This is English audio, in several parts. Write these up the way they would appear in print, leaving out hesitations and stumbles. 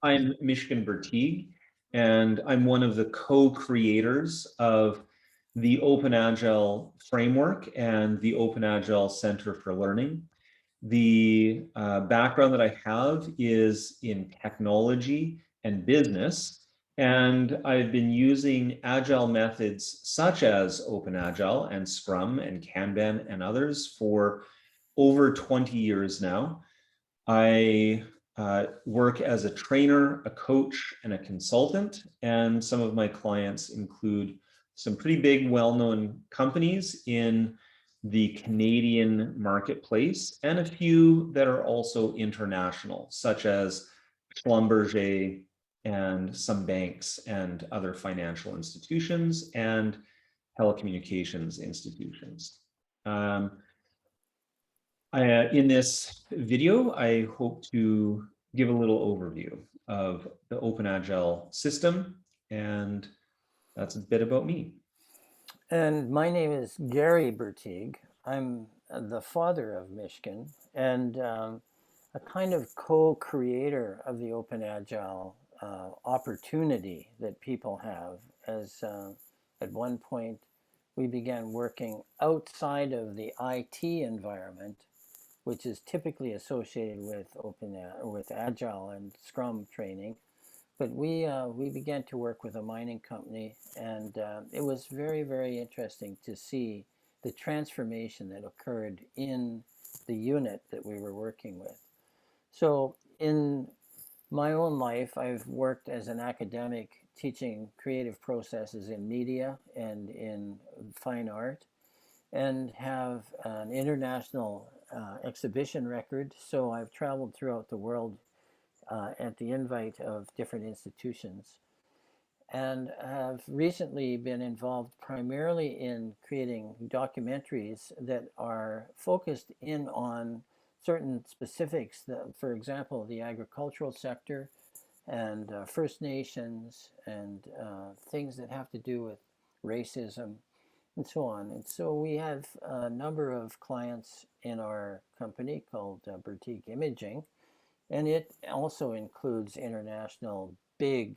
I'm Mishkin, and I'm one of the co-creators of the OpenAgile framework and the OpenAgile Center for Learning. The background that I have is in technology and business, and I've been using agile methods such as OpenAgile and Scrum and Kanban and others for over 20 years now. I work as a trainer, a coach, and a consultant, and some of my clients include some pretty big, well-known companies in the Canadian marketplace, and a few that are also international, such as Schlumberger and some banks and other financial institutions and telecommunications institutions. In this video, I hope to give a little overview of the OpenAgile system, and that's a bit about me. And my name is Garry Bertig. I'm the father of Mishkin and a kind of co-creator of the OpenAgile opportunity that people have. As at one point we began working outside of the IT environment, which is typically associated with with Agile and Scrum training. But we began to work with a mining company, and it was very, very interesting to see the transformation that occurred in the unit that we were working with. So in my own life, I've worked as an academic teaching creative processes in media and in fine art, and have an international exhibition record. So I've traveled throughout the world at the invite of different institutions, and have recently been involved primarily in creating documentaries that are focused in on certain specifics, that, for example, the agricultural sector and First Nations and things that have to do with racism and so on. And so we have a number of clients in our company called Boutique Imaging, and it also includes international big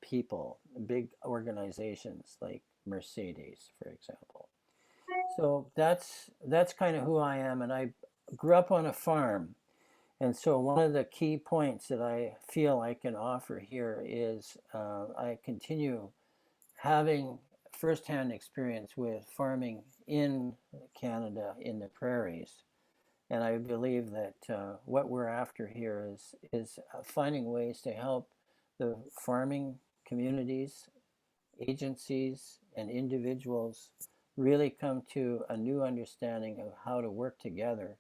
people, big organizations like Mercedes, for example. So that's kind of who I am, and I grew up on a farm. And so one of the key points that I feel I can offer here is I continue having firsthand experience with farming in Canada in the prairies. And I believe that what we're after here is finding ways to help the farming communities, agencies, and individuals really come to a new understanding of how to work together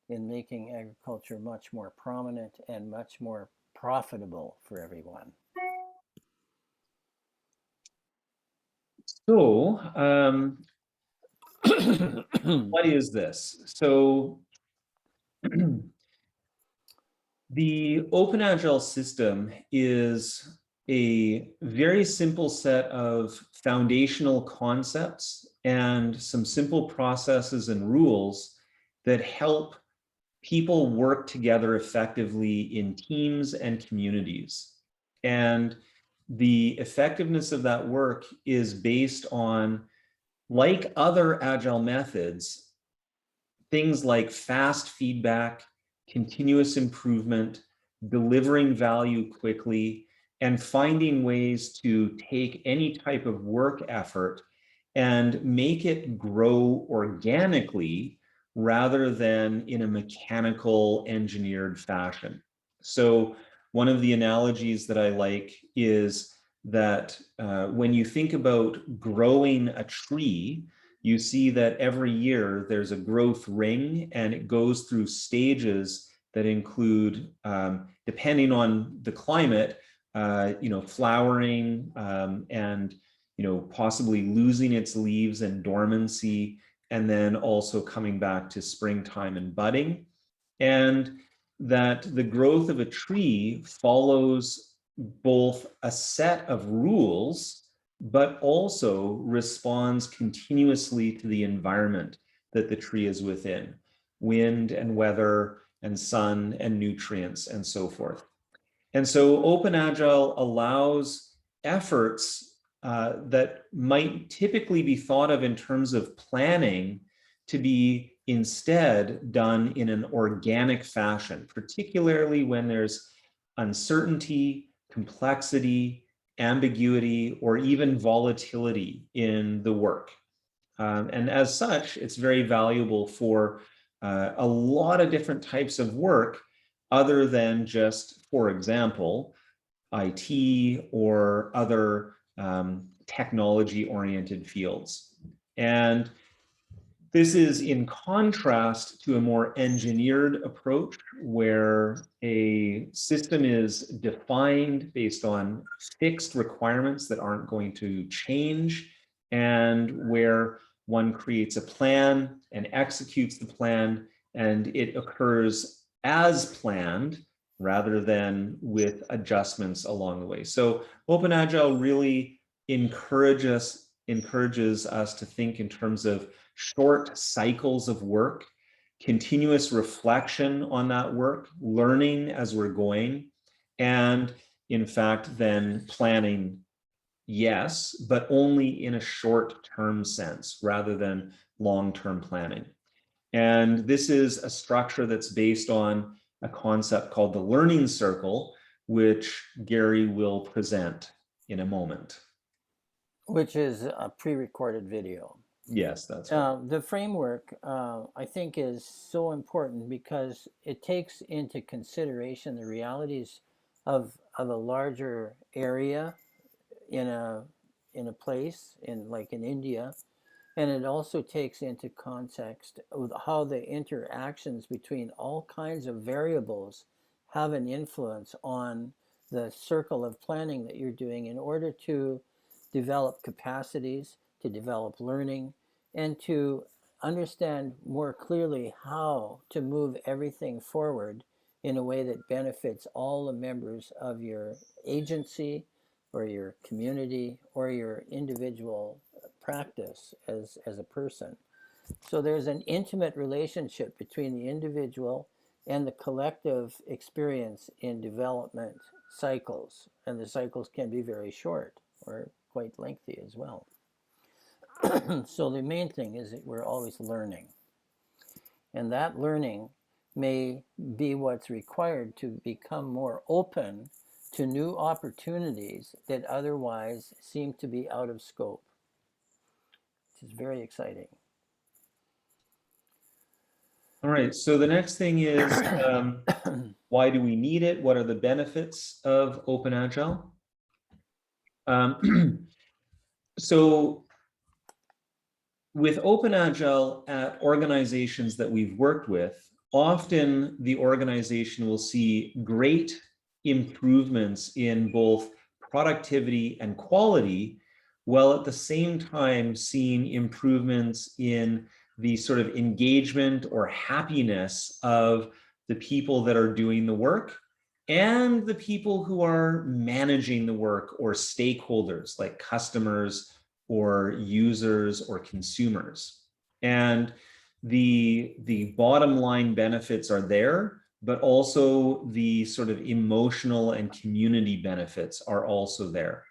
in making agriculture much more prominent and much more profitable for everyone. So, what is this? So, the OpenAgile system is a very simple set of foundational concepts and some simple processes and rules that help people work together effectively in teams and communities. And the effectiveness of that work is based on, like other agile methods, things like fast feedback, continuous improvement, delivering value quickly, and finding ways to take any type of work effort and make it grow organically rather than in a mechanical engineered fashion. So one of the analogies that I like is that when you think about growing a tree, you see that every year there's a growth ring, and it goes through stages that include, depending on the climate, flowering, and possibly losing its leaves and dormancy, and then also coming back to springtime and budding. And that the growth of a tree follows both a set of rules, but also responds continuously to the environment that the tree is within, wind and weather and sun and nutrients and so forth. And so OpenAgile allows efforts that might typically be thought of in terms of planning to be instead done in an organic fashion, particularly when there's uncertainty, complexity, ambiguity, or even volatility in the work. And as such, it's very valuable for a lot of different types of work other than just, for example, IT or other technology-oriented fields. And this is in contrast to a more engineered approach where a system is defined based on fixed requirements that aren't going to change, and where one creates a plan and executes the plan, and it occurs as planned rather than with adjustments along the way. So OpenAgile really encourages us to think in terms of short cycles of work, continuous reflection on that work, learning as we're going, and in fact, then planning, yes, but only in a short-term sense rather than long-term planning. And this is a structure that's based on a concept called the learning circle, which Garry will present in a moment. Which is a pre-recorded video. Yes, that's right. The framework, I think, is so important because it takes into consideration the realities of a larger area in a place like in India, and it also takes into context of how the interactions between all kinds of variables have an influence on the circle of planning that you're doing in order to develop capacities, to develop learning, and to understand more clearly how to move everything forward in a way that benefits all the members of your agency or your community or your individual practice as a person. So there's an intimate relationship between the individual and the collective experience in development cycles. And the cycles can be very short or quite lengthy as well. So the main thing is that we're always learning. And that learning may be what's required to become more open to new opportunities that otherwise seem to be out of scope, which is very exciting. All right, so the next thing is, why do we need it? What are the benefits of OpenAgile? So with OpenAgile at organizations that we've worked with, often the organization will see great improvements in both productivity and quality, while at the same time seeing improvements in the sort of engagement or happiness of the people that are doing the work and the people who are managing the work, or stakeholders like customers or users or consumers. And the bottom line benefits are there, but also the sort of emotional and community benefits are also there.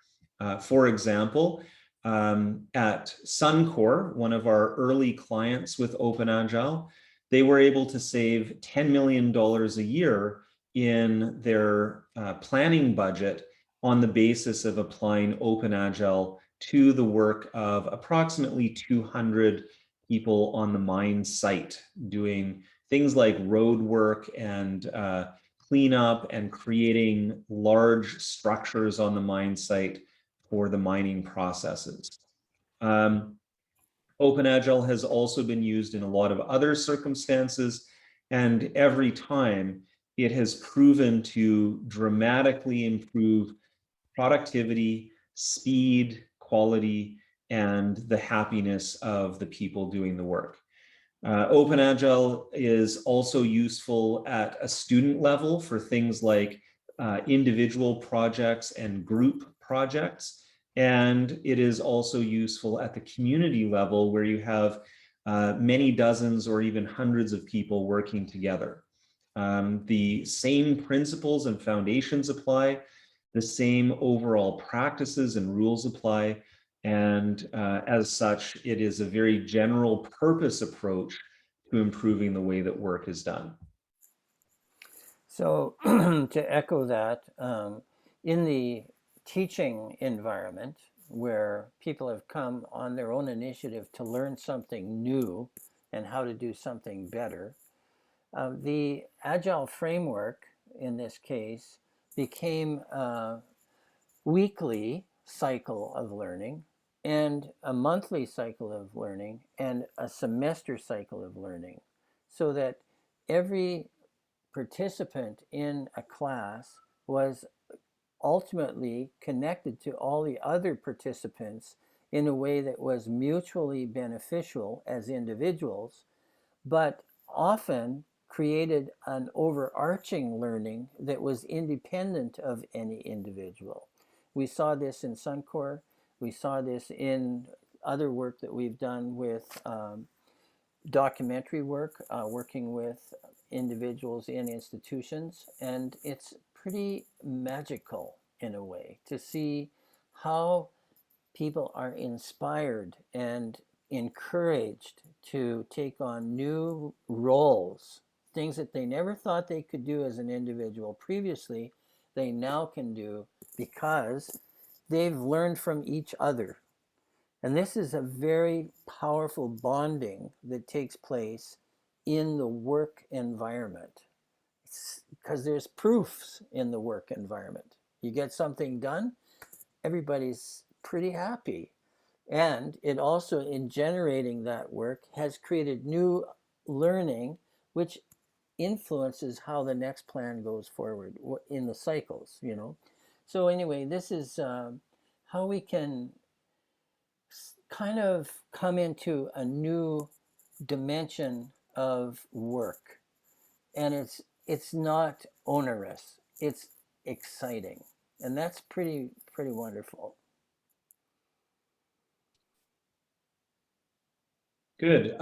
For example, at Suncor, one of our early clients with OpenAgile, they were able to save $10 million a year in their planning budget on the basis of applying OpenAgile to the work of approximately 200 people on the mine site, doing things like road work and cleanup and creating large structures on the mine site for the mining processes. OpenAgile has also been used in a lot of other circumstances, and every time it has proven to dramatically improve productivity, speed, quality, and the happiness of the people doing the work. OpenAgile is also useful at a student level for things like individual projects and group projects. And it is also useful at the community level where you have many dozens or even hundreds of people working together. The same principles and foundations apply, the same overall practices and rules apply, and as such, it is a very general purpose approach to improving the way that work is done. So to echo that, in the teaching environment where people have come on their own initiative to learn something new and how to do something better, the Agile framework in this case became a weekly cycle of learning and a monthly cycle of learning and a semester cycle of learning, so that every participant in a class was ultimately connected to all the other participants in a way that was mutually beneficial as individuals, but often created an overarching learning that was independent of any individual. We saw this in Suncor. We saw this in other work that we've done with documentary work, working with individuals in institutions, and it's pretty magical in a way to see how people are inspired and encouraged to take on new roles, things that they never thought they could do as an individual previously, they now can do because they've learned from each other. And this is a very powerful bonding that takes place in the work environment. Because there's proofs in the work environment. You get something done, everybody's pretty happy. And it also, in generating that work, has created new learning, which influences how the next plan goes forward in the cycles, you know. So anyway, this is how we can kind of come into a new dimension of work, and it's not onerous, it's exciting, and that's pretty wonderful. Good.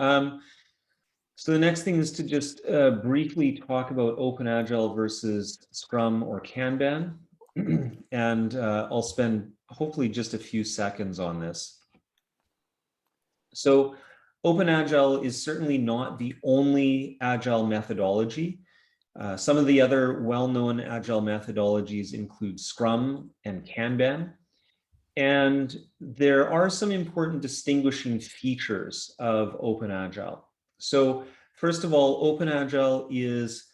So the next thing is to just briefly talk about OpenAgile versus Scrum or Kanban. And I'll spend hopefully just a few seconds on this. So OpenAgile is certainly not the only Agile methodology. Some of the other well-known Agile methodologies include Scrum and Kanban. And there are some important distinguishing features of OpenAgile. So first of all, OpenAgile is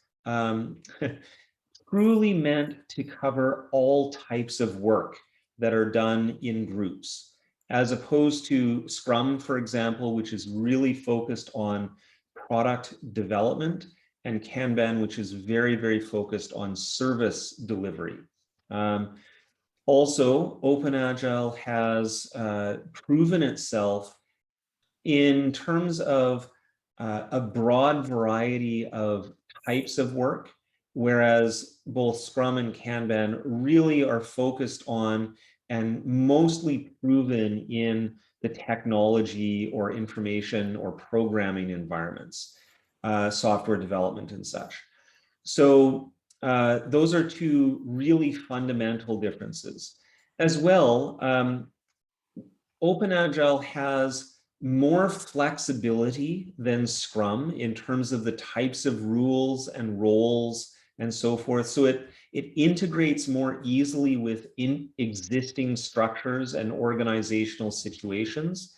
truly meant to cover all types of work that are done in groups, as opposed to Scrum, for example, which is really focused on product development, and Kanban, which is very, very focused on service delivery. Also, OpenAgile has proven itself in terms of a broad variety of types of work, whereas both Scrum and Kanban really are focused on and mostly proven in the technology or information or programming environments, software development and such. So those are two really fundamental differences. As well, OpenAgile has more flexibility than Scrum in terms of the types of rules and roles and so forth. So it integrates more easily with existing structures and organizational situations.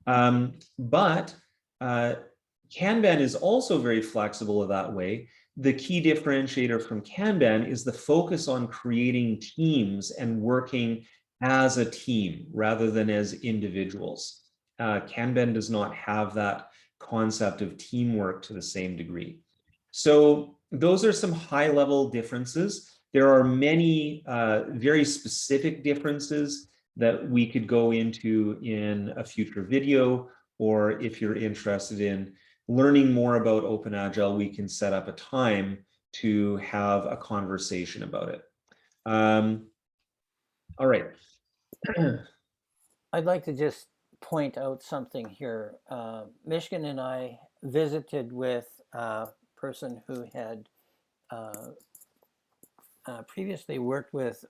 But Kanban is also very flexible that way. The key differentiator from Kanban is the focus on creating teams and working as a team rather than as individuals. Kanban does not have that concept of teamwork to the same degree. So those are some high-level differences. There are many very specific differences that we could go into in a future video, or if you're interested in learning more about OpenAgile, we can set up a time to have a conversation about it. All right. I'd like to just point out something here. Mishkin and I visited with a person who had previously worked with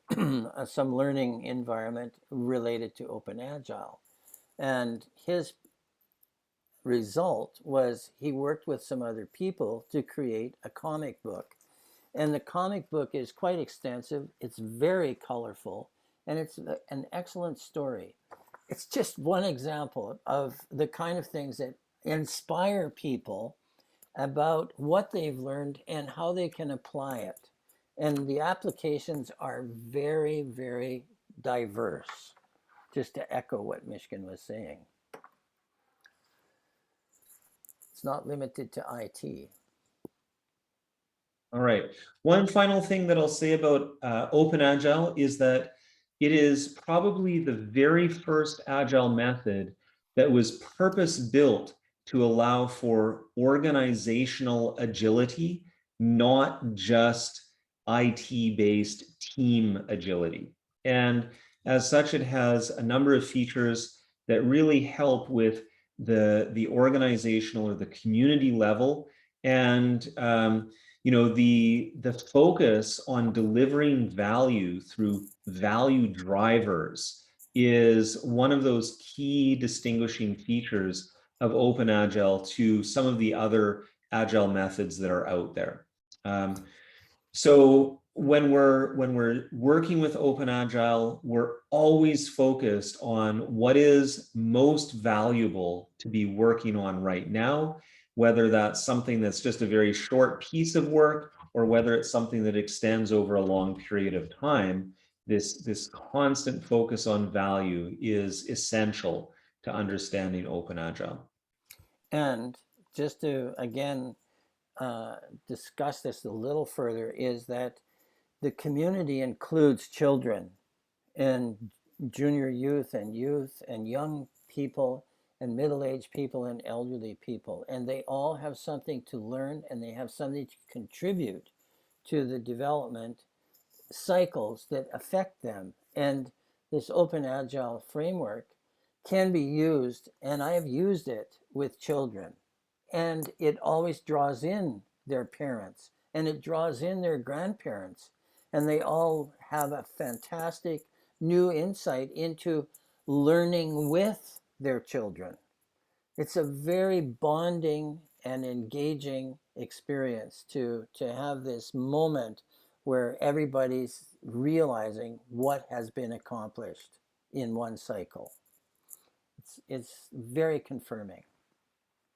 some learning environment related to OpenAgile. And his result was he worked with some other people to create a comic book. And the comic book is quite extensive, it's very colorful, and it's an excellent story. It's just one example of the kind of things that inspire people about what they've learned and how they can apply it. And the applications are very, very diverse, just to echo what Mishkin was saying. It's not limited to IT. All right. One final thing that I'll say about OpenAgile is that it is probably the very first Agile method that was purpose-built to allow for organizational agility, not just IT-based team agility. And as such, it has a number of features that really help with the organizational or the community level. And the focus on delivering value through value drivers is one of those key distinguishing features of OpenAgile to some of the other Agile methods that are out there. So when we're working with OpenAgile, we're always focused on what is most valuable to be working on right now, whether that's something that's just a very short piece of work or whether it's something that extends over a long period of time. This constant focus on value is essential to understanding OpenAgile. And just to, again, discuss this a little further, is that the community includes children and junior youth and young people and middle-aged people and elderly people, and they all have something to learn and they have something to contribute to the development cycles that affect them. And this open agile framework can be used, and I have used it with children, and it always draws in their parents and it draws in their grandparents, and they all have a fantastic new insight into learning with their children. It's a very bonding and engaging experience to have this moment where everybody's realizing what has been accomplished in one cycle. It's very confirming.